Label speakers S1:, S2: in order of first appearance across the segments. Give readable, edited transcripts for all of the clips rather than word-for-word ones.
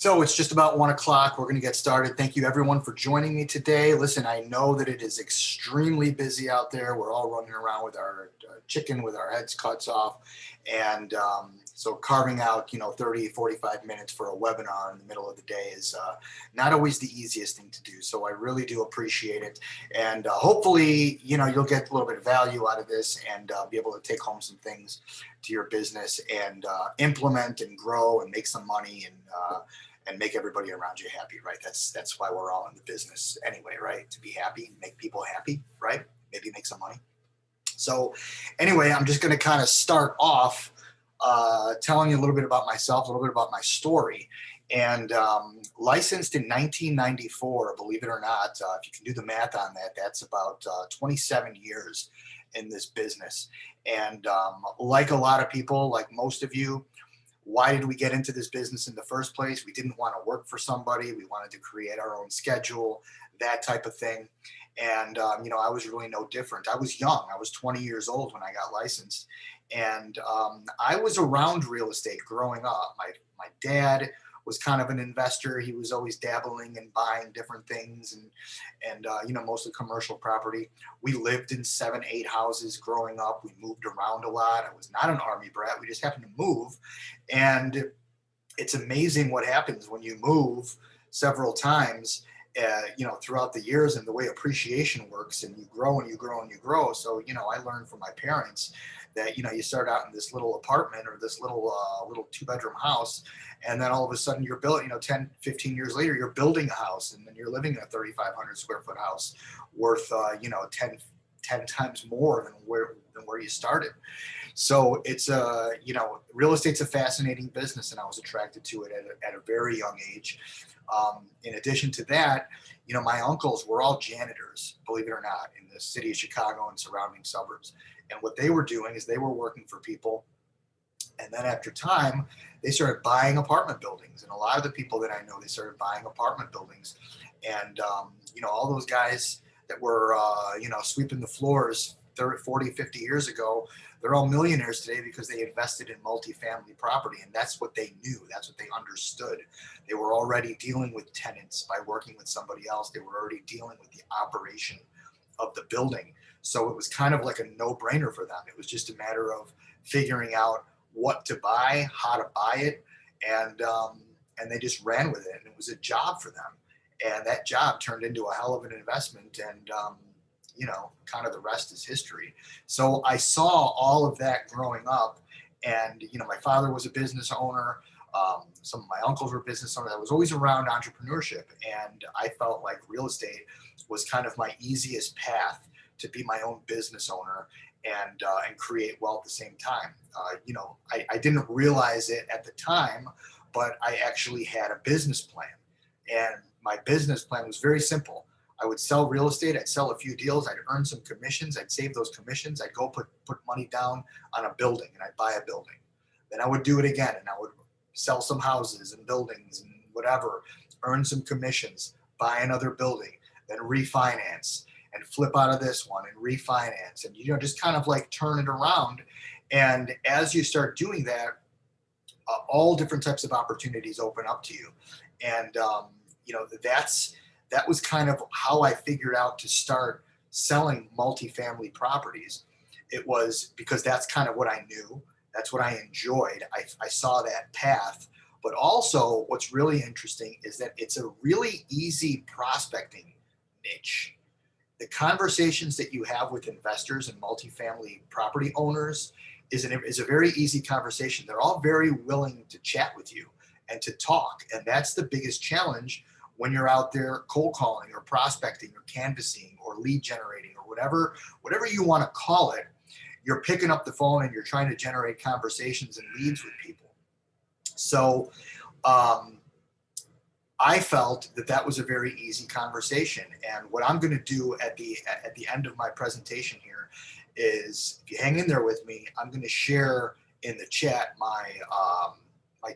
S1: So it's just about 1 o'clock. We're going to get started. Thank you everyone for joining me today. Listen, I know that it is extremely busy out there. We're all running around with our chicken with our heads cuts off. And so carving out, 30, 45 minutes for a webinar in the middle of the day is not always the easiest thing to do. So I really do appreciate it. And hopefully, you'll get a little bit of value out of this and be able to take home some things to your business and implement and grow and make some money and make everybody around you happy, right? That's why we're all in the business anyway, right? To be happy, make people happy, right? Maybe make some money. So anyway, I'm just going to kind of start off telling you a little bit about myself, a little bit about my story. And licensed in 1994, believe it or not, if you can do the math on that, that's about 27 years in this business. And like a lot of people, like most of you, why did we get into this business in the first place? We didn't want to work for somebody. We wanted to create our own schedule, that type of thing. And, I was really no different. I was young. I was 20 years old when I got licensed. And I was around real estate growing up. My dad was kind of an investor. He was always dabbling and buying different things and mostly commercial property. We lived in 7, 8 houses growing up. We moved around a lot. I was not an army brat. We just happened to move. And it's amazing what happens when you move several times, throughout the years and the way appreciation works, and you grow and you grow and you grow. So, I learned from my parents that, you start out in this little apartment or this little 2-bedroom house. And then all of a sudden you're building, 10, 15 years later, you're building a house, and then you're living in a 3,500 square foot house worth, 10 times more than where you started. So it's real estate's a fascinating business, and I was attracted to it at a very young age. In addition to that, my uncles were all janitors, believe it or not, in the city of Chicago and surrounding suburbs. And what they were doing is they were working for people. And then after time, they started buying apartment buildings. And a lot of the people that I know, they started buying apartment buildings. And, all those guys that were, sweeping the floors 30, 40, 50 years ago, they're all millionaires today because they invested in multifamily property. And that's what they knew. That's what they understood. They were already dealing with tenants by working with somebody else. They were already dealing with the operation of the building. So it was kind of like a no-brainer for them. It was just a matter of figuring out what to buy, how to buy it, and they just ran with it. And it was a job for them. And that job turned into a hell of an investment. And kind of the rest is history. So I saw all of that growing up, and my father was a business owner. Some of my uncles were business owners. I was always around entrepreneurship, and I felt like real estate was kind of my easiest path to be my own business owner and create wealth at the same time. I didn't realize it at the time, but I actually had a business plan, and my business plan was very simple. I would sell real estate. I'd sell a few deals. I'd earn some commissions. I'd save those commissions. I'd go put money down on a building, and I'd buy a building. Then I would do it again, and I would sell some houses and buildings and whatever, earn some commissions, buy another building, then refinance and flip out of this one and refinance, and just kind of like turn it around. And as you start doing that, all different types of opportunities open up to you. And that was kind of how I figured out to start selling multifamily properties. It was because that's kind of what I knew. That's what I enjoyed. I saw that path. But also what's really interesting is that it's a really easy prospecting niche. The conversations that you have with investors and multifamily property owners is a very easy conversation. They're all very willing to chat with you and to talk. And that's the biggest challenge when you're out there cold calling or prospecting or canvassing or lead generating or whatever you want to call it. You're picking up the phone and you're trying to generate conversations and leads with people. So I felt that was a very easy conversation. And what I'm going to do at the end of my presentation here is, if you hang in there with me, I'm going to share in the chat my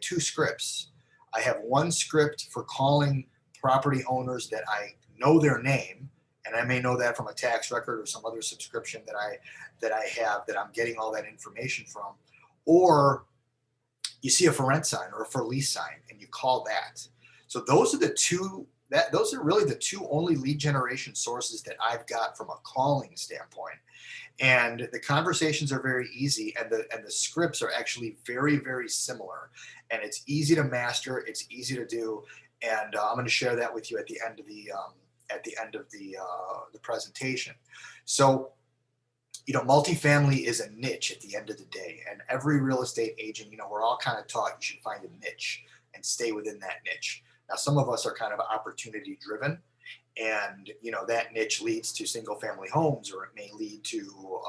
S1: 2 scripts. I have one script for calling property owners that I know their name, and I may know that from a tax record or some other subscription that I have that I'm getting all that information from, or you see a for rent sign or a for lease sign and you call that. So those are the two those are really the two only lead generation sources that I've got from a calling standpoint. And the conversations are very easy, and the scripts are actually very, very similar, and it's easy to master, it's easy to do. And I'm going to share that with you at the end of the presentation. So, multifamily is a niche at the end of the day, and every real estate agent, we're all kind of taught you should find a niche and stay within that niche. Now, some of us are kind of opportunity driven, and that niche leads to single family homes, or it may lead to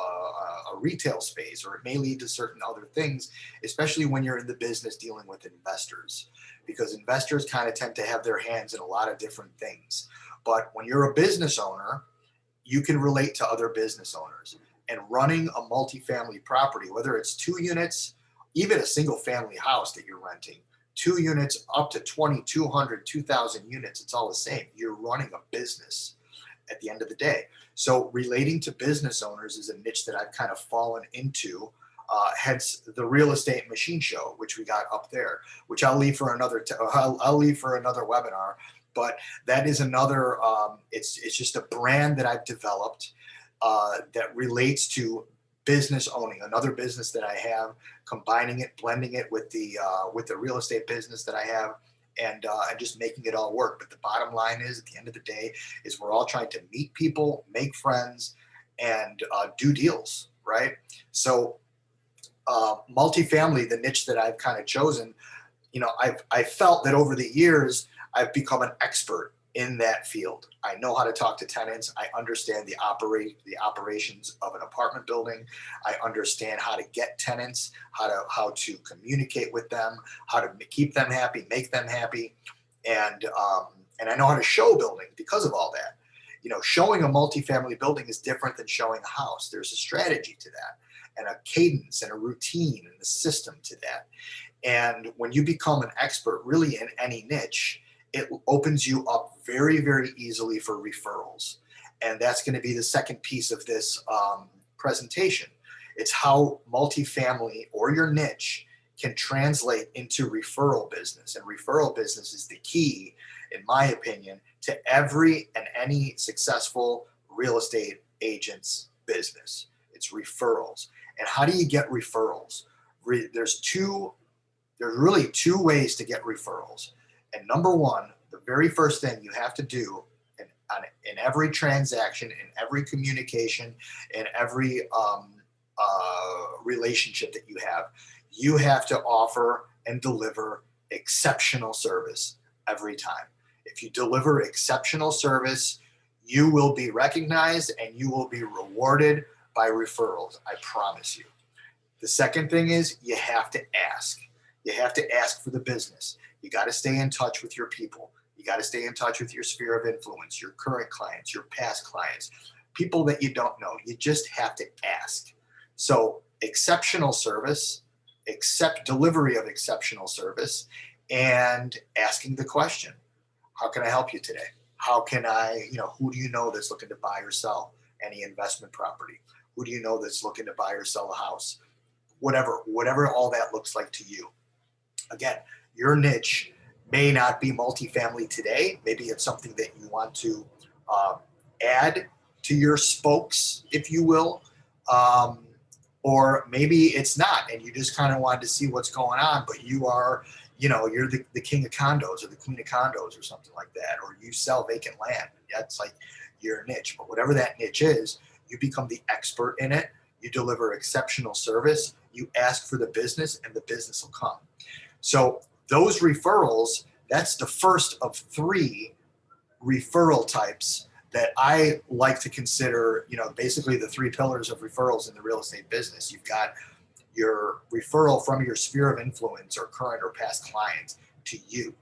S1: a retail space, or it may lead to certain other things, especially when you're in the business dealing with investors, because investors kind of tend to have their hands in a lot of different things. But when you're a business owner, you can relate to other business owners, and running a multifamily property, whether it's 2 units, even a single family house that you're renting, 2 units up to 2,200, 2,000 units, it's all the same. You're running a business at the end of the day. So relating to business owners is a niche that I've kind of fallen into, hence the real estate machine show, which we got up there, which I'll leave for another webinar. But that is another, it's just a brand that I've developed that relates to business owning, another business that I have, combining it, blending it with the real estate business that I have, and just making it all work. But the bottom line is, at the end of the day, is we're all trying to meet people, make friends, and do deals, right? So multifamily, the niche that I've kind of chosen, I've felt that over the years I've become an expert in that field. I know how to talk to tenants. I understand the operations of an apartment building. I understand how to get tenants, how to communicate with them, how to keep them happy, make them happy, and I know how to show building because of all that. Showing a multifamily building is different than showing a house. There's a strategy to that, and a cadence and a routine and a system to that. And when you become an expert really in any niche, it opens you up very, very easily for referrals. And that's going to be the second piece of this presentation. It's how multifamily or your niche can translate into referral business. And referral business is the key, in my opinion, to every and any successful real estate agent's business. It's referrals. And how do you get referrals? There's really two ways to get referrals. And number one, the very first thing you have to do in every transaction, in every communication, in every relationship that you have to offer and deliver exceptional service every time. If you deliver exceptional service, you will be recognized and you will be rewarded by referrals. I promise you. The second thing is you have to ask. You have to ask for the business. You got to stay in touch with your people. You got to stay in touch with your sphere of influence, your current clients, your past clients, people that you don't know. You just have to ask. So exceptional service, delivery of exceptional service, and asking the question, how can I help you today? How can I, who do you know that's looking to buy or sell any investment property? Who do you know that's looking to buy or sell a house? Whatever all that looks like to you. Again, your niche may not be multifamily today. Maybe it's something that you want to add to your spokes, if you will. Or maybe it's not, and you just kind of wanted to see what's going on, but you are, you're the king of condos or the queen of condos or something like that, or you sell vacant land. That's like your niche. But whatever that niche is, you become the expert in it. You deliver exceptional service. You ask for the business, and the business will come. So those referrals, that's the first of 3 referral types that I like to consider, basically the 3 pillars of referrals in the real estate business. You've got your referral from your sphere of influence or current or past clients to you.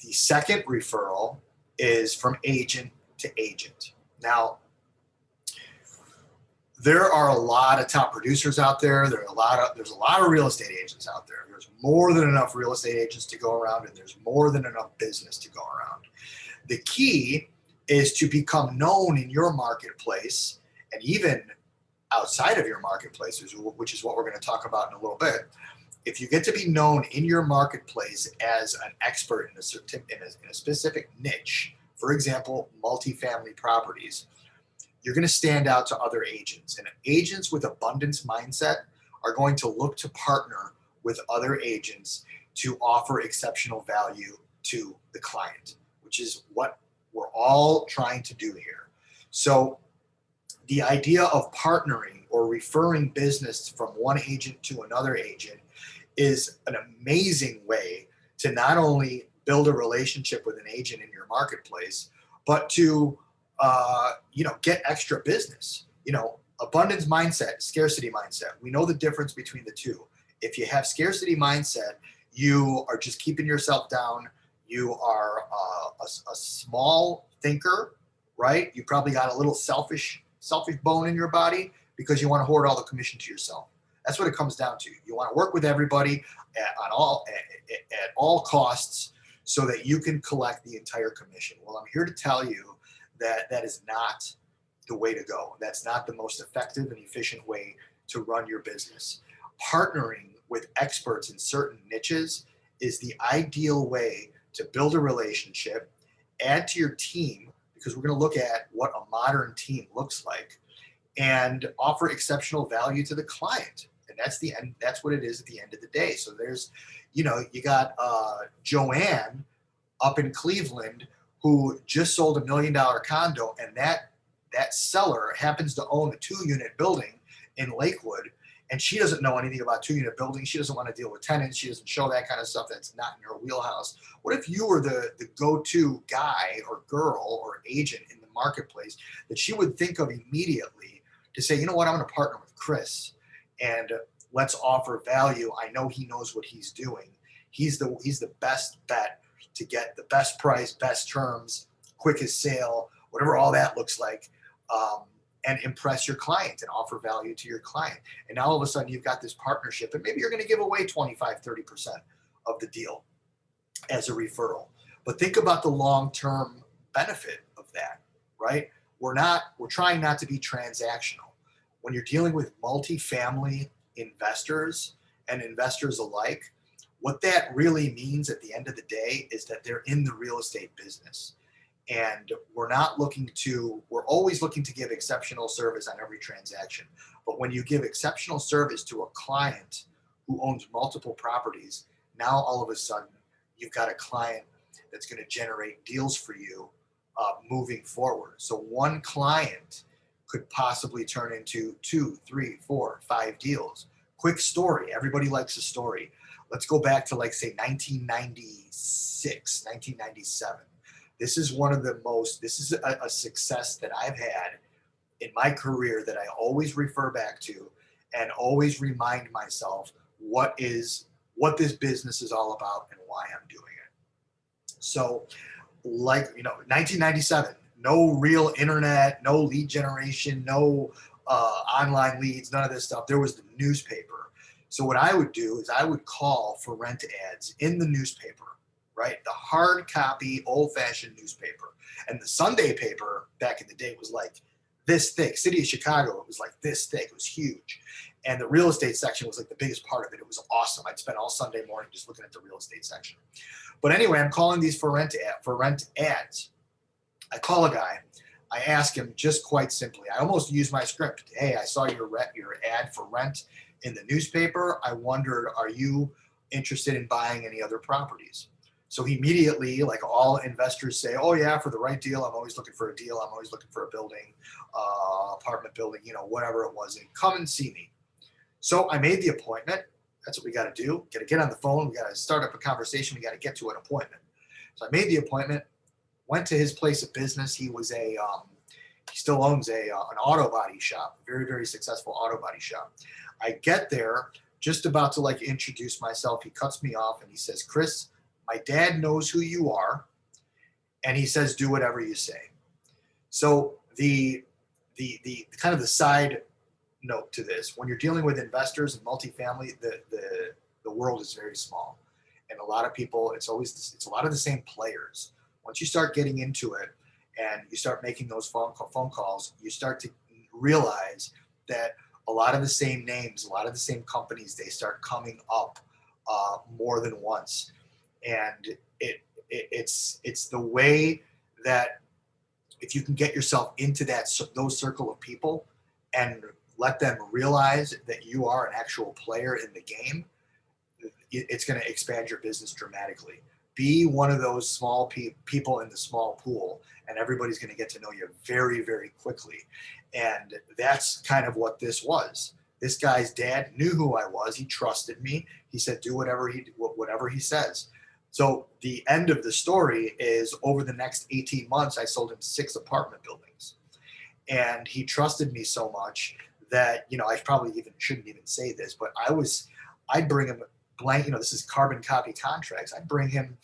S1: The second referral is from agent to agent. Now, there are a lot of top producers out there. There's a lot of real estate agents out there. There's more than enough real estate agents to go around, and there's more than enough business to go around. The key is to become known in your marketplace, and even outside of your marketplace, which is what we're going to talk about in a little bit, if you get to be known in your marketplace as an expert in a specific niche, for example, multifamily properties, you're going to stand out to other agents. And agents with abundance mindset are going to look to partner with other agents to offer exceptional value to the client, which is what we're all trying to do here. So the idea of partnering or referring business from one agent to another agent is an amazing way to not only build a relationship with an agent in your marketplace, but to get extra business. Abundance mindset, scarcity mindset. We know the difference between the two. If you have scarcity mindset, you are just keeping yourself down. You are a small thinker, right? You probably got a little selfish bone in your body because you want to hoard all the commission to yourself. That's what it comes down to. You want to work with everybody at all costs so that you can collect the entire commission. Well, I'm here to tell you that that is not the way to go. That's not the most effective and efficient way to run your business. Partnering with experts in certain niches is the ideal way to build a relationship, add to your team, because we're going to look at what a modern team looks like, and offer exceptional value to the client. And that's the end. That's what it is at the end of the day. So there's, you got Joanne up in Cleveland who just sold $1 million condo, and that seller happens to own a 2-unit building in Lakewood, and she doesn't know anything about 2-unit buildings. She doesn't want to deal with tenants. She doesn't show that kind of stuff. That's not in her wheelhouse. What if you were the go-to guy or girl or agent in the marketplace that she would think of immediately to say, you know what, I'm going to partner with Chris and let's offer value. I know he knows what he's doing. He's the best bet to get the best price, best terms, quickest sale, whatever all that looks like, and impress your client and offer value to your client. And now all of a sudden you've got this partnership, and maybe you're going to give away 25, 30% of the deal as a referral. But think about the long-term benefit of that, right? We're trying not to be transactional. When you're dealing with multifamily investors and investors alike, what that really means at the end of the day is that they're in the real estate business. And we're always looking to give exceptional service on every transaction. But when you give exceptional service to a client who owns multiple properties, now all of a sudden you've got a client that's going to generate deals for you moving forward. So one client could possibly turn into 2, 3, 4, 5 deals. Quick story. Everybody likes a story. Let's go back to, say 1996, 1997. This is a success that I've had in my career that I always refer back to and always remind myself what this business is all about and why I'm doing it. So 1997, no real internet, no lead generation, no online leads, none of this stuff. There was the newspaper. So what I would do is I would call for rent ads in the newspaper, right? The hard copy, old-fashioned newspaper. And the Sunday paper back in the day was like this thick. City of Chicago, it was like this thick. It was huge. And the real estate section was like the biggest part of it. It was awesome. I'd spend all Sunday morning just looking at the real estate section. But anyway, I'm calling these for rent ads. I call a guy. I ask him just quite simply. I almost use my script. Hey, I saw your ad for rent in the newspaper. I wondered, are you interested in buying any other properties? So he immediately, like all investors, say, oh yeah, for the right deal, I'm always looking for a deal. I'm always looking for a building, apartment building, whatever it was, and come and see me. So I made the appointment. That's what we got to do. Got to get on the phone. We got to start up a conversation. We got to get to an appointment. So I made the appointment, went to his place of business. He was he still owns an auto body shop, very, very successful auto body shop. I get there, just about to introduce myself. He cuts me off and he says, Chris, my dad knows who you are. And he says, do whatever you say. So the kind of the side note to this, when you're dealing with investors and multifamily, the world is very small. And a lot of people, it's a lot of the same players. Once you start getting into it and you start making those phone calls, you start to realize that a lot of the same names, a lot of the same companies, they start coming up more than once. And it's the way that if you can get yourself into those circle of people and let them realize that you are an actual player in the game, it's going to expand your business dramatically. Be one of those small people in the small pool, and everybody's going to get to know you very, very quickly. And that's kind of what this was. This guy's dad knew who I was. He trusted me. He said, do whatever he says. So the end of the story is, over the next 18 months, I sold him 6 apartment buildings. And he trusted me so much that, I probably shouldn't even say this, but I'd bring him blank, this is carbon copy contracts. I'd bring him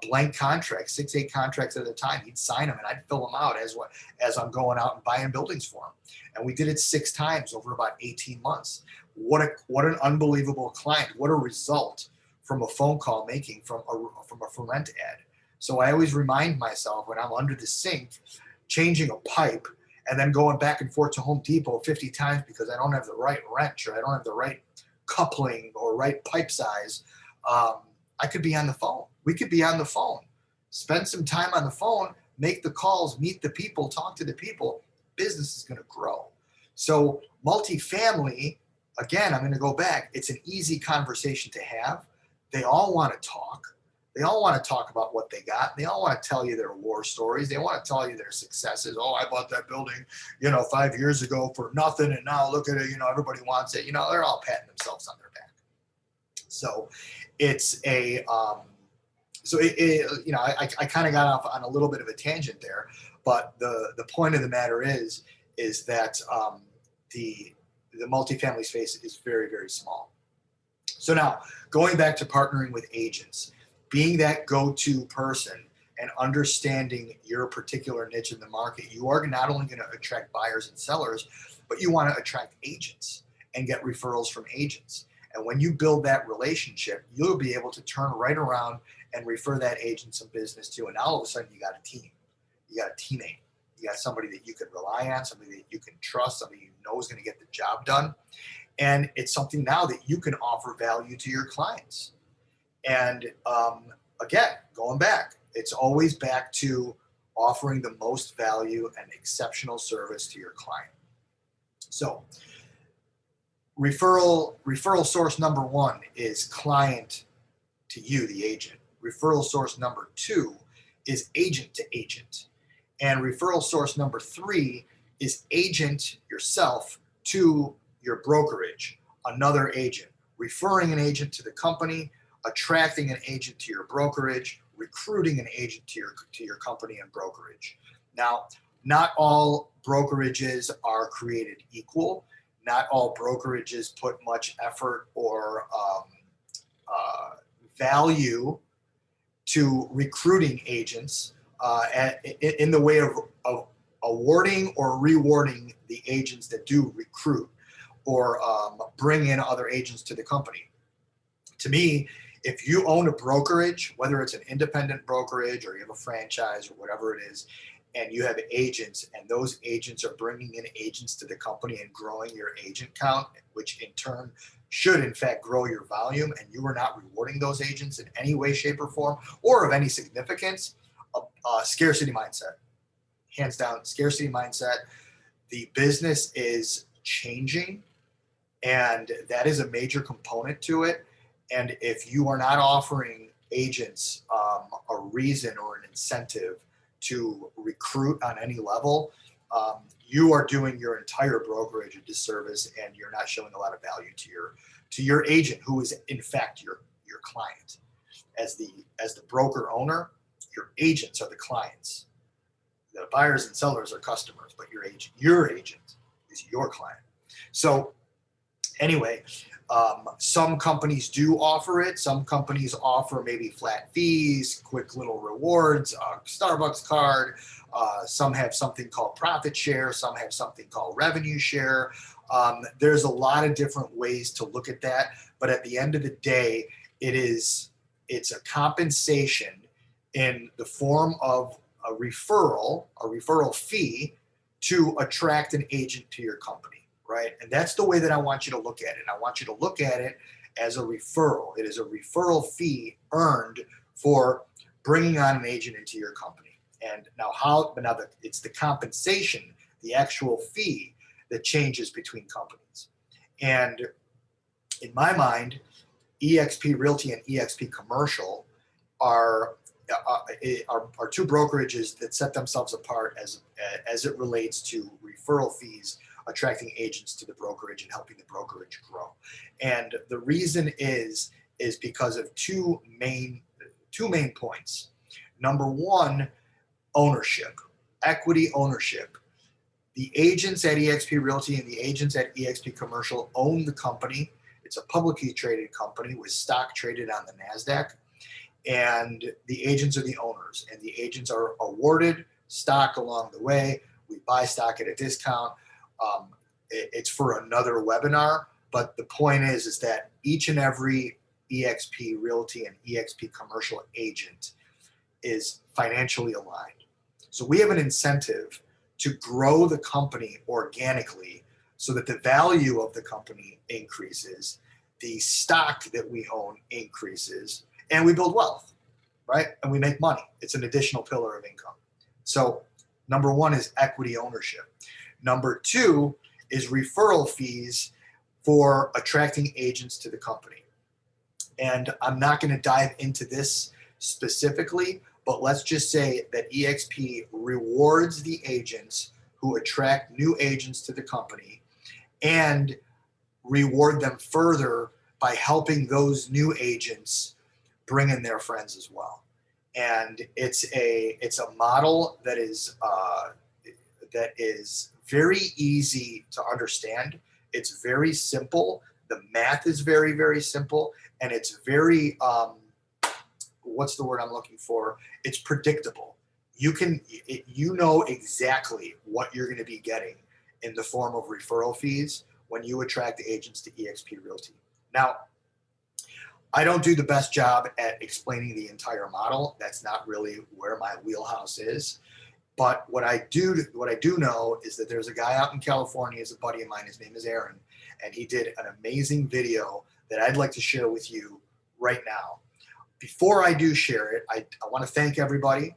S1: blank contracts, 6, 8 contracts at a time. He'd sign them and I'd fill them out as I'm going out and buying buildings for him. And we did it 6 times over about 18 months. What an unbelievable client. What a result from a phone call making from a for rent ad. So I always remind myself, when I'm under the sink changing a pipe and then going back and forth to Home Depot 50 times because I don't have the right wrench or I don't have the right coupling or right pipe size, I could be on the phone. We could be on the phone. Spend some time on the phone, make the calls, meet the people, talk to the people. Business is going to grow. So multifamily, again, I'm going to go back. It's an easy conversation to have. They all want to talk. They all want to talk about what they got. They all want to tell you their war stories. They want to tell you their successes. Oh, I bought that building, 5 years ago for nothing, and now look at it. Everybody wants it. They're all patting themselves on their back. So it's I kind of got off on a little bit of a tangent there, but the point of the matter is that the multifamily space is very, very small. So now, going back to partnering with agents, being that go-to person and understanding your particular niche in the market, you are not only going to attract buyers and sellers, but you want to attract agents and get referrals from agents. And when you build that relationship, you'll be able to turn right around and refer that agent some business to. And now all of a sudden you got a team. You got a teammate. You got somebody that you can rely on, somebody that you can trust, somebody you know is going to get the job done. And it's something now that you can offer value to your clients. And again, going back, it's always back to offering the most value and exceptional service to your client. So referral source number 1 is client to you, the agent. Referral source number 2 is agent to agent. And referral source number 3 is agent yourself to your brokerage, another agent, referring an agent to the company, attracting an agent to your brokerage, recruiting an agent to your company and brokerage. Now, not all brokerages are created equal. Not all brokerages put much effort or value to recruiting agents in the way of awarding or rewarding the agents that do recruit or bring in other agents to the company. To me, if you own a brokerage, whether it's an independent brokerage or you have a franchise or whatever it is, and you have agents, and those agents are bringing in agents to the company and growing your agent count, which in turn should in fact grow your volume, and you are not rewarding those agents in any way, shape, or form, or of any significance, scarcity mindset. Hands down, scarcity mindset. The business is changing, and that is a major component to it. And if you are not offering agents a reason or an incentive to recruit on any level, you are doing your entire brokerage a disservice, and you're not showing a lot of value to your agent, who is in fact your client. As the broker owner, your agents are the clients. The buyers and sellers are customers, but your agent is your client. So anyway, some companies do offer it. Some companies offer maybe flat fees, quick little rewards, Starbucks card. Some have something called profit share. Some have something called revenue share. There's a lot of different ways to look at that. But at the end of the day, it's a compensation in the form of a referral fee to attract an agent to your company. Right. And that's the way that I want you to look at it. I want you to look at it as a referral. It is a referral fee earned for bringing on an agent into your company. And now it's the compensation, the actual fee that changes between companies. And in my mind, eXp Realty and eXp Commercial are two brokerages that set themselves apart as it relates to referral fees, attracting agents to the brokerage and helping the brokerage grow. And the reason is because of two main points. Number one, ownership, equity ownership. The agents at eXp Realty and the agents at eXp Commercial own the company. It's a publicly traded company with stock traded on the NASDAQ. And the agents are the owners, and the agents are awarded stock along the way. We buy stock at a discount. It's for another webinar, but the point is that each and every eXp Realty and eXp Commercial agent is financially aligned. So we have an incentive to grow the company organically so that the value of the company increases, the stock that we own increases, and we build wealth, right? And we make money. It's an additional pillar of income. So number one is equity ownership. Number two is referral fees for attracting agents to the company. And I'm not going to dive into this specifically, but let's just say that eXp rewards the agents who attract new agents to the company and reward them further by helping those new agents bring in their friends as well. And it's a model that is very easy to understand. It's very simple. The math is very, very simple, and it's very what's the word I'm looking for? It's predictable. You know exactly what you're going to be getting in the form of referral fees when you attract agents to eXp Realty. Now, I don't do the best job at explaining the entire model. That's not really where my wheelhouse is. But what I do know is that there's a guy out in California, he's a buddy of mine, his name is Aaron, and he did an amazing video that I'd like to share with you right now. Before I do share it, I want to thank everybody.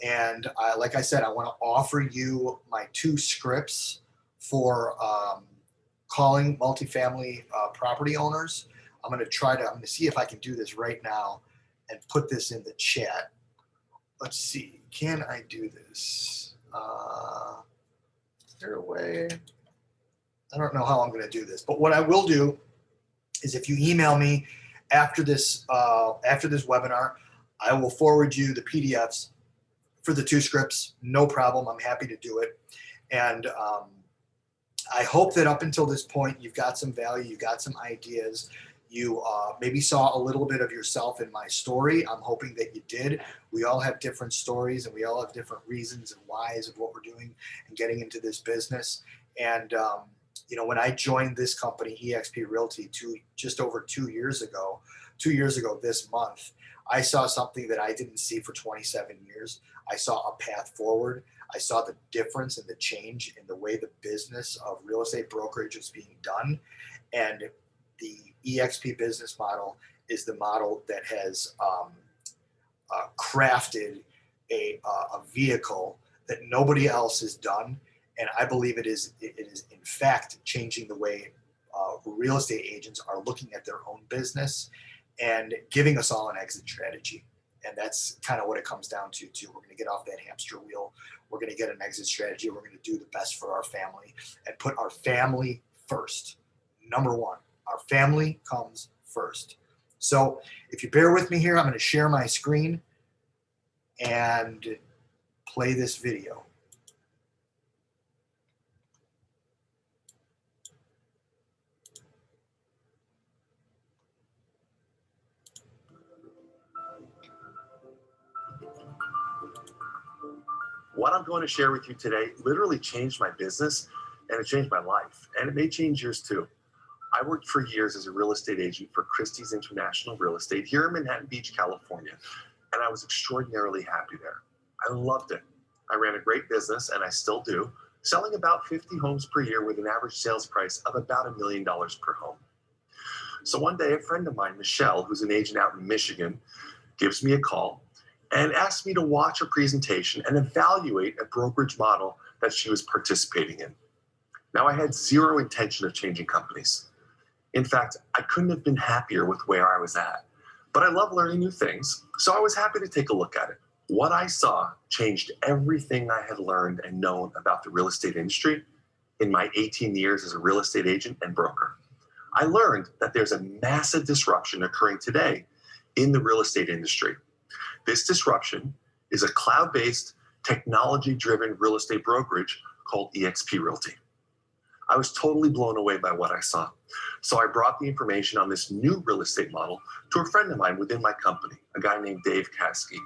S1: And like I said, I want to offer you my 2 scripts for calling multifamily property owners. I'm going to see if I can do this right now and put this in the chat. Let's see. Can I do this? Is there a way? I don't know how I'm going to do this, but what I will do is if you email me after this webinar, I will forward you the PDFs for the 2 scripts. No problem. I'm happy to do it. And I hope that up until this point, you've got some value, you got some ideas. You maybe saw a little bit of yourself in my story. I'm hoping that you did. We all have different stories and we all have different reasons and whys of what we're doing and getting into this business. And, when I joined this company, eXp Realty, just over 2 years ago this month, I saw something that I didn't see for 27 years. I saw a path forward. I saw the difference and the change in the way the business of real estate brokerage is being done. And the eXp business model is the model that has crafted a vehicle that nobody else has done. And I believe it is in fact changing the way real estate agents are looking at their own business and giving us all an exit strategy. And that's kind of what it comes down to too. We're going to get off that hamster wheel. We're going to get an exit strategy. We're going to do the best for our family and put our family first. Number one, our family comes first. So if you bear with me here, I'm going to share my screen and play this video.
S2: What I'm going to share with you today literally changed my business and it changed my life. And it may change yours too. I worked for years as a real estate agent for Christie's International Real Estate here in Manhattan Beach, California. And I was extraordinarily happy there. I loved it. I ran a great business, and I still do, selling about 50 homes per year with an average sales price of about $1 million per home. So one day, a friend of mine, Michelle, who's an agent out in Michigan, gives me a call and asks me to watch a presentation and evaluate a brokerage model that she was participating in. Now, I had zero intention of changing companies. In fact, I couldn't have been happier with where I was at. But I love learning new things, so I was happy to take a look at it. What I saw changed everything I had learned and known about the real estate industry in my 18 years as a real estate agent and broker. I learned that there's a massive disruption occurring today in the real estate industry. This disruption is a cloud-based, technology-driven real estate brokerage called eXp Realty. I was totally blown away by what I saw. So I brought the information on this new real estate model to a friend of mine within my company, a guy named Dave Caskey.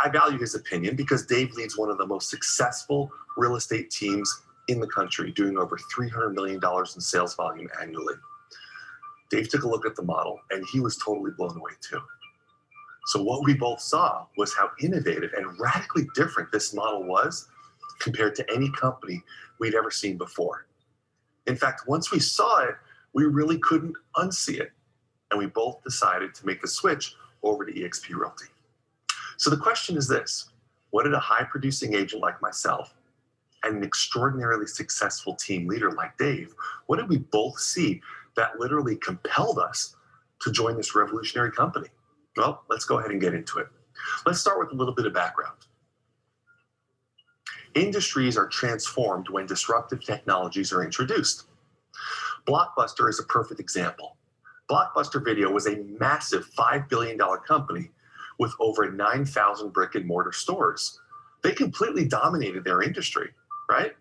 S2: I value his opinion because Dave leads one of the most successful real estate teams in the country, doing over $300 million in sales volume annually. Dave took a look at the model and he was totally blown away too. So what we both saw was how innovative and radically different this model was compared to any company we'd ever seen before. In fact, once we saw it, we really couldn't unsee it. And we both decided to make the switch over to eXp Realty. So the question is this: what did a high-producing agent like myself and an extraordinarily successful team leader like Dave, what did we both see that literally compelled us to join this revolutionary company? Well, let's go ahead and get into it. Let's start with a little bit of background. Industries are transformed when disruptive technologies are introduced. Blockbuster is a perfect example. Blockbuster Video was a massive $5 billion company with over 9,000 brick and mortar stores. They completely dominated their industry, right?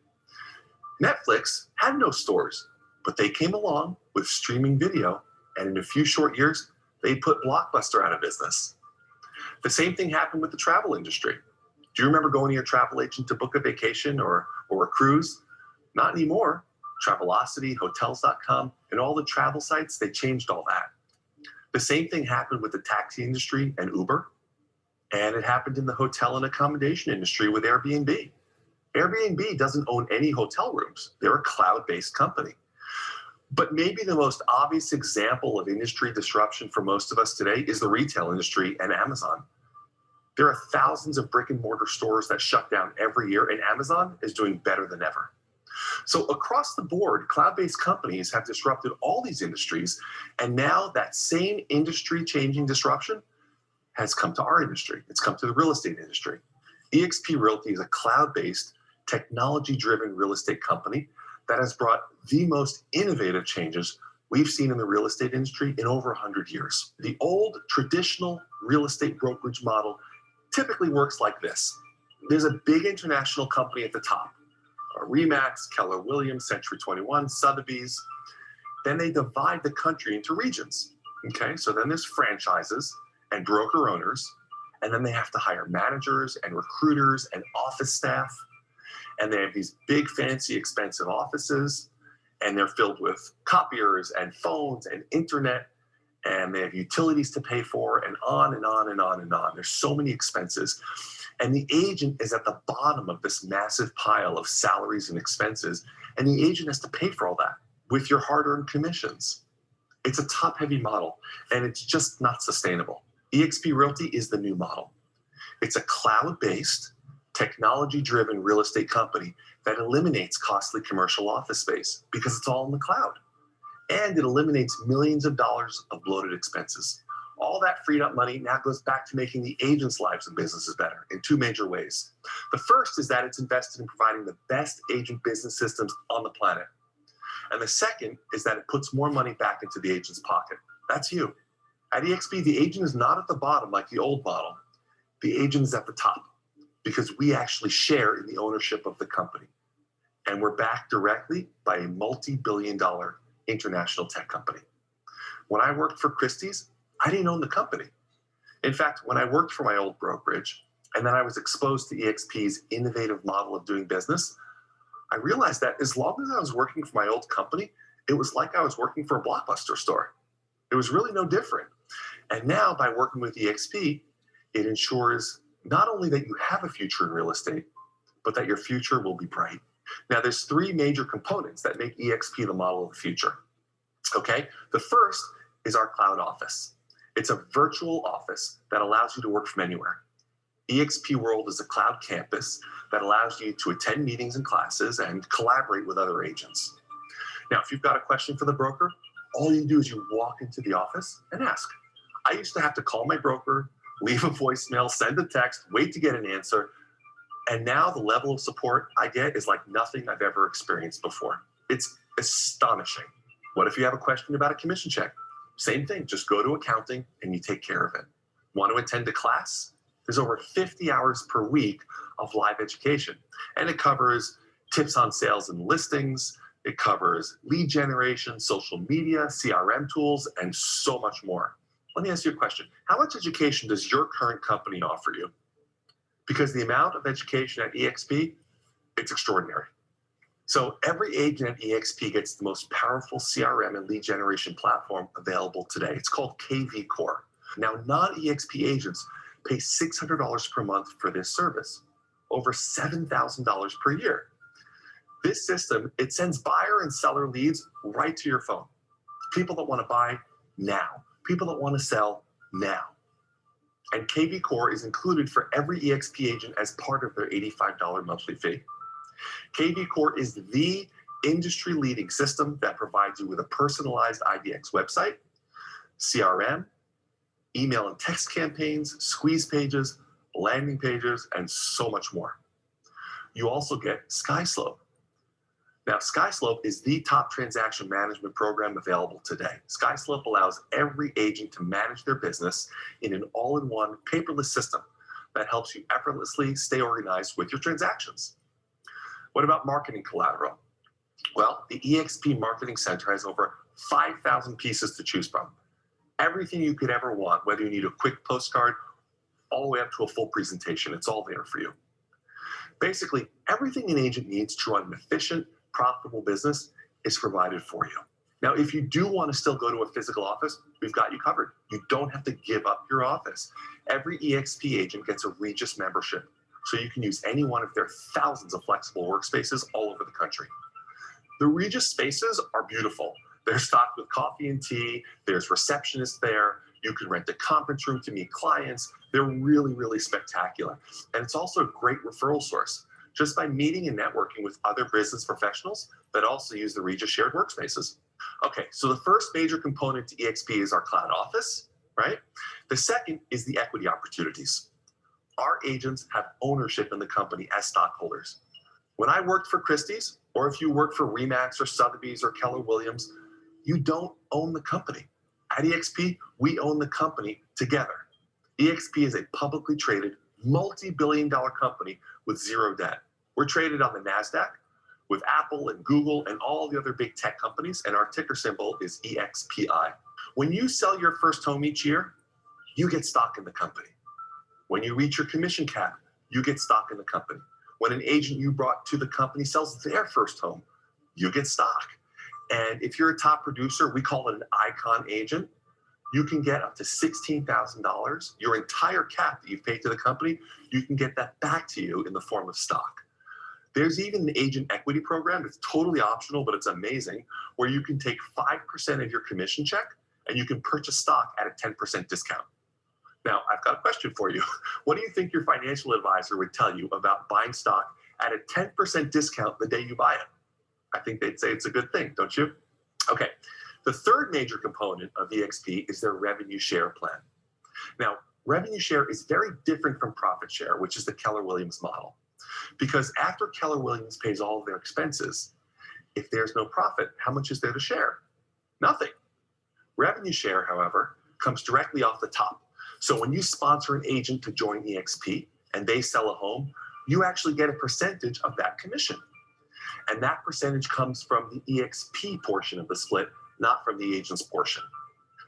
S2: Netflix had no stores, but they came along with streaming video, and in a few short years, they put Blockbuster out of business. The same thing happened with the travel industry. Do you remember going to your travel agent to book a vacation or a cruise? Not anymore. Travelocity, Hotels.com, and all the travel sites, they changed all that. The same thing happened with the taxi industry and Uber, and it happened in the hotel and accommodation industry with Airbnb. Airbnb doesn't own any hotel rooms. They're a cloud-based company. But maybe the most obvious example of industry disruption for most of us today is the retail industry and Amazon. There are thousands of brick and mortar stores that shut down every year, and Amazon is doing better than ever. So across the board, cloud-based companies have disrupted all these industries, and now that same industry-changing disruption has come to our industry. It's come to the real estate industry. eXp Realty is a cloud-based, technology-driven real estate company that has brought the most innovative changes we've seen in the real estate industry in over 100 years. The old traditional real estate brokerage model typically works like this. There's a big international company at the top, RE/MAX, Keller Williams, Century 21, Sotheby's. Then they divide the country into regions. Okay, so then there's franchises and broker owners, and then they have to hire managers and recruiters and office staff. And they have these big, fancy, expensive offices, and they're filled with copiers and phones and internet, and they have utilities to pay for, and on and on and on and on. There's so many expenses. And the agent is at the bottom of this massive pile of salaries and expenses, and the agent has to pay for all that with your hard-earned commissions. It's a top-heavy model, and it's just not sustainable. eXp Realty is the new model. It's a cloud-based, technology-driven real estate company that eliminates costly commercial office space because it's all in the cloud. And it eliminates millions of dollars of bloated expenses. All that freed up money now goes back to making the agents' lives and businesses better in two major ways. The first is that it's invested in providing the best agent business systems on the planet. And the second is that it puts more money back into the agent's pocket. That's you. At eXp, the agent is not at the bottom like the old model. The agent is at the top because we actually share in the ownership of the company. And we're backed directly by a multi-billion-dollar international tech company. When I worked for Christie's, I didn't own the company. In fact, when I worked for my old brokerage, and then I was exposed to eXp's innovative model of doing business, I realized that as long as I was working for my old company, it was like I was working for a Blockbuster store. It was really no different. And now by working with eXp, it ensures not only that you have a future in real estate, but that your future will be bright. Now, there's three major components that make eXp the model of the future. Okay, the first is our cloud office. It's a virtual office that allows you to work from anywhere. eXp World is a cloud campus that allows you to attend meetings and classes and collaborate with other agents. Now, if you've got a question for the broker, all you do is you walk into the office and ask. I used to have to call my broker, leave a voicemail, send a text, wait to get an answer. And now the level of support I get is like nothing I've ever experienced before. It's astonishing. What if you have a question about a commission check? Same thing, just go to accounting and you take care of it. Want to attend a class? There's over 50 hours per week of live education. And it covers tips on sales and listings. It covers lead generation, social media, CRM tools, and so much more. Let me ask you a question. How much education does your current company offer you? Because the amount of education at eXp, it's extraordinary. So every agent at eXp gets the most powerful CRM and lead generation platform available today. It's called KV Core. Now, non-eXp agents pay $600 per month for this service, over $7,000 per year. This system, it sends buyer and seller leads right to your phone. People that want to buy now, people that want to sell now. And KV Core is included for every eXp agent as part of their $85 monthly fee. KV Core is the industry-leading system that provides you with a personalized IDX website, CRM, email and text campaigns, squeeze pages, landing pages, and so much more. You also get SkySlope. Now, SkySlope is the top transaction management program available today. SkySlope allows every agent to manage their business in an all-in-one paperless system that helps you effortlessly stay organized with your transactions. What about marketing collateral? Well, the eXp Marketing Center has over 5,000 pieces to choose from. Everything you could ever want, whether you need a quick postcard, all the way up to a full presentation, it's all there for you. Basically, everything an agent needs to run an efficient, profitable business is provided for you. Now, if you do want to still go to a physical office, we've got you covered. You don't have to give up your office. Every eXp agent gets a Regus membership, so you can use any one of their thousands of flexible workspaces all over the country. The Regus spaces are beautiful. They're stocked with coffee and tea. There's receptionists there. You can rent a conference room to meet clients. They're really, really spectacular. And it's also a great referral source, just by meeting and networking with other business professionals that also use the Regus shared workspaces. Okay, so the first major component to eXp is our cloud office, right? The second is the equity opportunities. Our agents have ownership in the company as stockholders. When I worked for Christie's, or if you work for Remax or Sotheby's or Keller Williams, you don't own the company. At eXp, we own the company together. eXp is a publicly traded, multi-billion-dollar company with zero debt. We're traded on the NASDAQ with Apple and Google and all the other big tech companies, and our ticker symbol is EXPI. When you sell your first home each year, you get stock in the company. When you reach your commission cap, you get stock in the company. When an agent you brought to the company sells their first home, you get stock. And if you're a top producer, we call it an icon agent, you can get up to $16,000. Your entire cap that you've paid to the company, you can get that back to you in the form of stock. There's even an agent equity program. It's totally optional, but it's amazing, where you can take 5% of your commission check and you can purchase stock at a 10% discount. Now, I've got a question for you. What do you think your financial advisor would tell you about buying stock at a 10% discount the day you buy it? I think they'd say it's a good thing, don't you? Okay, the third major component of eXp is their revenue share plan. Now, revenue share is very different from profit share, which is the Keller Williams model. Because after Keller Williams pays all of their expenses, if there's no profit, how much is there to share? Nothing. Revenue share, however, comes directly off the top. So when you sponsor an agent to join eXp and they sell a home, you actually get a percentage of that commission. And that percentage comes from the eXp portion of the split, not from the agent's portion.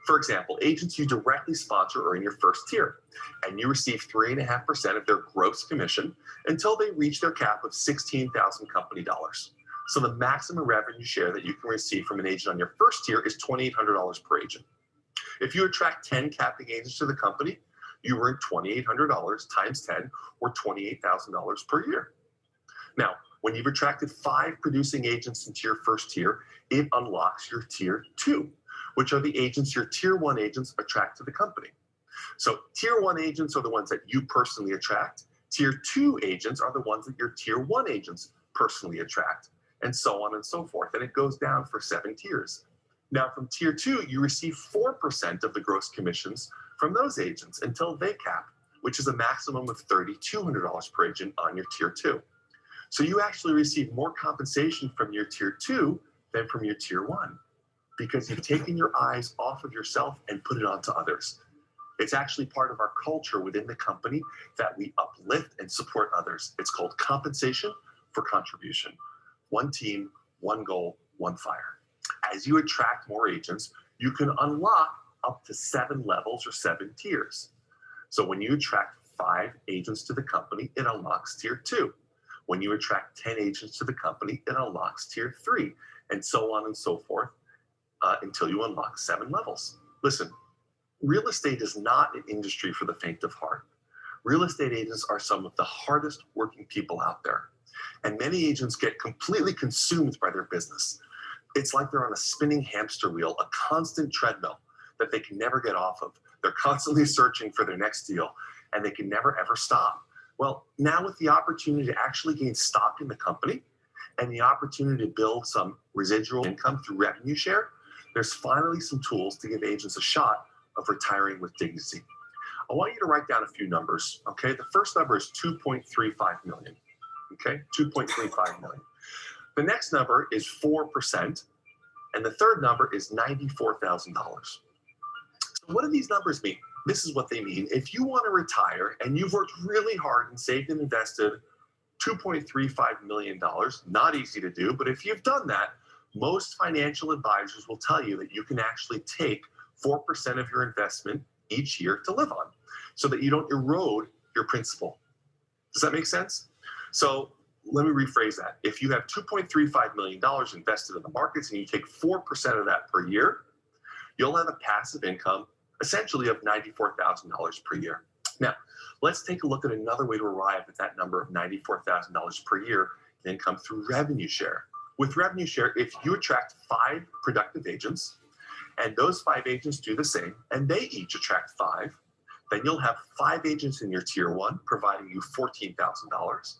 S2: For example, agents you directly sponsor are in your first tier, and you receive 3.5% of their gross commission until they reach their cap of $16,000 company dollars. So the maximum revenue share that you can receive from an agent on your first tier is $2,800 per agent. If you attract 10 capping agents to the company, you earn $2,800 times 10, or $28,000 per year. Now, when you've attracted 5 producing agents into your first tier, it unlocks your tier 2, which are the agents your tier 1 agents attract to the company. So tier 1 agents are the ones that you personally attract. Tier 2 agents are the ones that your tier 1 agents personally attract, and so on and so forth. And it goes down for 7 tiers. Now from tier 2, you receive 4% of the gross commissions from those agents until they cap, which is a maximum of $3,200 per agent on your tier 2. So you actually receive more compensation from your tier 2 than from your tier 1, because you've taken your eyes off of yourself and put it onto others. It's actually part of our culture within the company that we uplift and support others. It's called compensation for contribution. One team, one goal, one fire. As you attract more agents, you can unlock up to 7 levels or 7 tiers. So when you attract 5 agents to the company, it unlocks tier 2. When you attract 10 agents to the company, it unlocks tier 3, and so on and so forth until you unlock 7 levels. Listen, real estate is not an industry for the faint of heart. Real estate agents are some of the hardest working people out there. And many agents get completely consumed by their business. It's like they're on a spinning hamster wheel, a constant treadmill that they can never get off of. They're constantly searching for their next deal, and they can never, ever stop. Well, now with the opportunity to actually gain stock in the company and the opportunity to build some residual income through revenue share, there's finally some tools to give agents a shot of retiring with dignity. I want you to write down a few numbers, okay? The first number is 2.35 million, okay? 2.35 million. The next number is 4%, and the third number is $94,000. So what do these numbers mean? This is what they mean. If you want to retire and you've worked really hard and saved and invested $2.35 million, not easy to do, but if you've done that, most financial advisors will tell you that you can actually take 4% of your investment each year to live on so that you don't erode your principal. Does that make sense? So let me rephrase that. If you have $2.35 million invested in the markets and you take 4% of that per year, you'll have a passive income essentially of $94,000 per year. Now, let's take a look at another way to arrive at that number of $94,000 per year in income through revenue share. With revenue share, if you attract 5 productive agents and those 5 agents do the same and they each attract 5, then you'll have 5 agents in your tier 1 providing you $14,000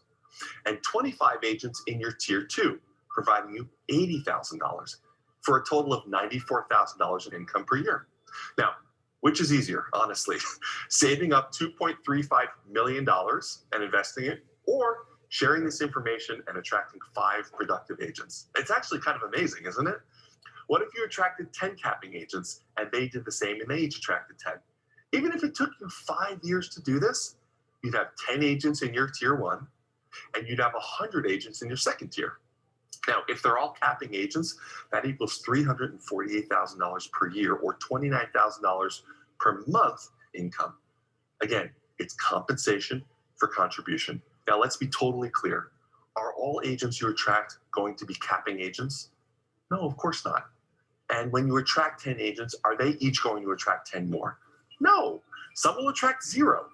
S2: and 25 agents in your tier 2 providing you $80,000 for a total of $94,000 in income per year. Now, which is easier, honestly, saving up $2.35 million and investing it, or sharing this information and attracting 5 productive agents? It's actually kind of amazing, isn't it? What if you attracted 10 capping agents and they did the same and they each attracted 10? Even if it took you 5 years to do this, you'd have 10 agents in your tier 1 and you'd have 100 agents in your second tier. Now, if they're all capping agents, that equals $348,000 per year or $29,000 per month income. Again, it's compensation for contribution. Now, let's be totally clear. Are all agents you attract going to be capping agents? No, of course not. And when you attract 10 agents, are they each going to attract 10 more? No. Some will attract 0.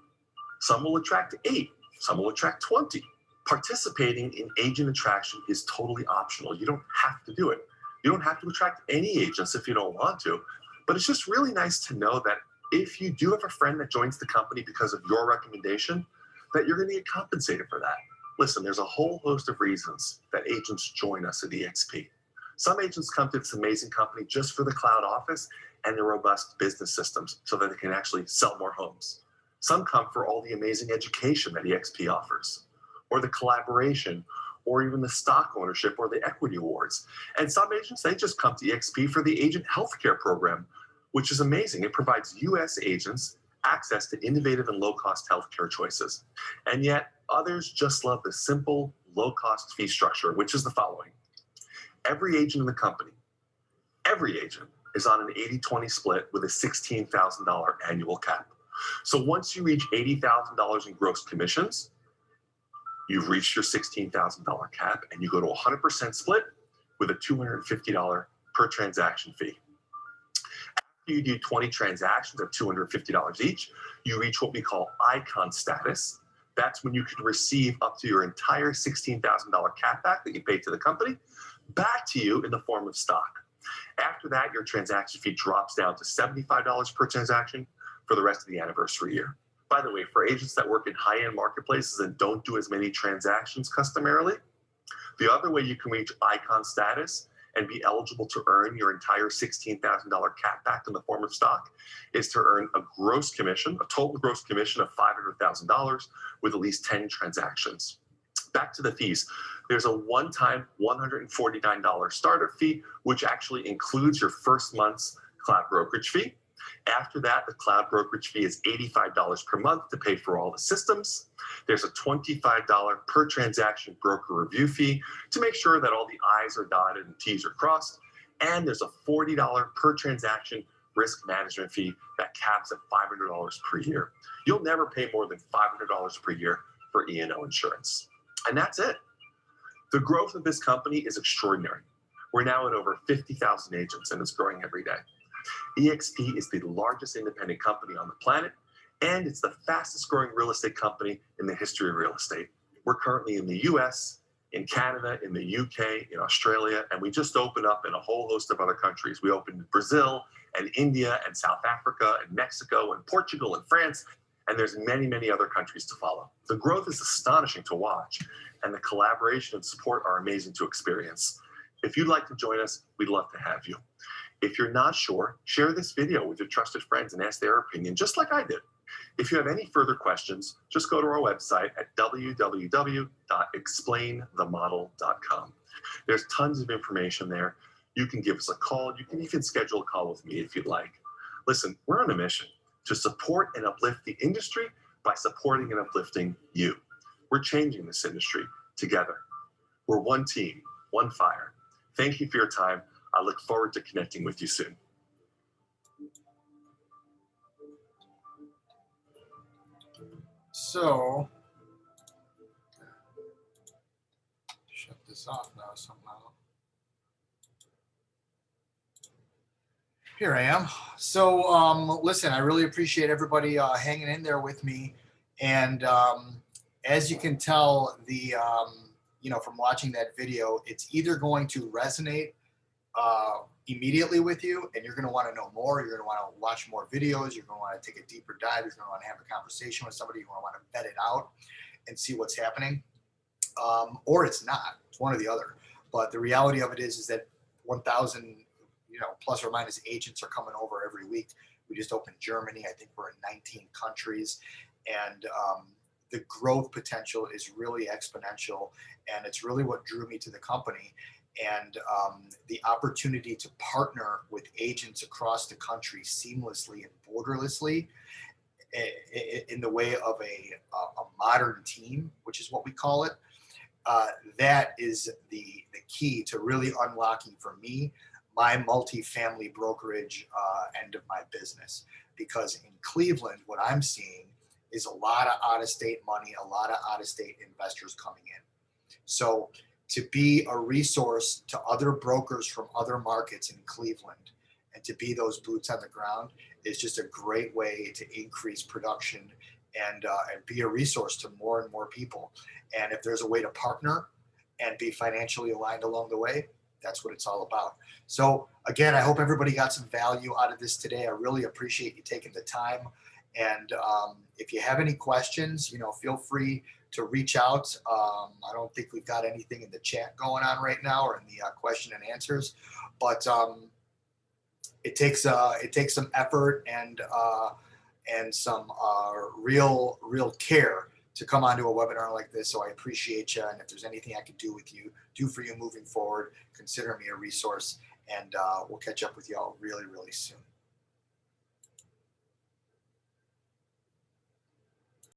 S2: Some will attract 8. Some will attract 20. Participating in agent attraction is totally optional. You don't have to do it. You don't have to attract any agents if you don't want to, but it's just really nice to know that if you do have a friend that joins the company because of your recommendation, that you're going to get compensated for that. Listen, there's a whole host of reasons that agents join us at eXp. Some agents come to this amazing company just for the cloud office and the robust business systems so that they can actually sell more homes. Some come for all the amazing education that eXp offers, or the collaboration, or even the stock ownership or the equity awards. And some agents, they just come to eXp for the agent healthcare program, which is amazing. It provides US agents access to innovative and low-cost healthcare choices. And yet others just love the simple, low-cost fee structure, which is the following. Every agent in the company, every agent is on an 80-20 split with a $16,000 annual cap. So once you reach $80,000 in gross commissions, you've reached your $16,000 cap and you go to 100% split with a $250 per transaction fee. After you do 20 transactions of $250 each, you reach what we call icon status. That's when you can receive up to your entire $16,000 cap back that you paid to the company back to you in the form of stock. After that, your transaction fee drops down to $75 per transaction for the rest of the anniversary year. By the way, for agents that work in high-end marketplaces and don't do as many transactions customarily, the other way you can reach icon status and be eligible to earn your entire $16,000 cap back in the form of stock is to earn a gross commission, a total gross commission of $500,000 with at least 10 transactions. Back to the fees. There's a one-time $149 startup fee, which actually includes your first month's cloud brokerage fee. After that, the cloud brokerage fee is $85 per month to pay for all the systems. There's a $25 per transaction broker review fee to make sure that all the I's are dotted and T's are crossed. And there's a $40 per transaction risk management fee that caps at $500 per year. You'll never pay more than $500 per year for E&O insurance. And that's it. The growth of this company is extraordinary. We're now at over 50,000 agents and it's growing every day. eXp is the largest independent company on the planet, and it's the fastest growing real estate company in the history of real estate. We're currently in the US, in Canada, in the UK, in Australia, and we just opened up in a whole host of other countries. We opened in Brazil and India and South Africa and Mexico and Portugal and France, and there's many, many other countries to follow. The growth is astonishing to watch, and the collaboration and support are amazing to experience. If you'd like to join us, we'd love to have you. If you're not sure, share this video with your trusted friends and ask their opinion, just like I did. If you have any further questions, just go to our website at www.explainthemodel.com. There's tons of information there. You can give us a call. You can even schedule a call with me if you'd like. Listen, we're on a mission to support and uplift the industry by supporting and uplifting you. We're changing this industry together. We're one team, one fire. Thank you for your time. I look forward to connecting with you soon.
S1: So, shut this off now somehow. Here I am. So, listen, I really appreciate everybody hanging in there with me. And as you can tell, from watching that video, it's either going to resonate immediately with you, and you're going to want to know more. You're going to want to watch more videos. You're going to want to take a deeper dive. You're going to want to have a conversation with somebody. You're going to want to vet it out and see what's happening. Or it's not. It's one or the other. But the reality of it is that 1,000, plus or minus agents are coming over every week. We just opened Germany. I think we're in 19 countries, and the growth potential is really exponential, and it's really what drew me to the company. And the opportunity to partner with agents across the country seamlessly and borderlessly in the way of a modern team, which is what we call it, that is the key to really unlocking for me my multifamily brokerage end of my business. Because in Cleveland, what I'm seeing is a lot of out-of-state money, a lot of out-of-state investors coming in. So to be a resource to other brokers from other markets in Cleveland and to be those boots on the ground is just a great way to increase production and be a resource to more and more people. And if there's a way to partner and be financially aligned along the way, that's what it's all about. So again, I hope everybody got some value out of this today. I really appreciate you taking the time. And if you have any questions, feel free to reach out. I don't think we've got anything in the chat going on right now or in the question and answers, but it takes some effort and some real care to come onto a webinar like this. So I appreciate you. And if there's anything I can do for you moving forward, consider me a resource, and we'll catch up with you all really, really soon.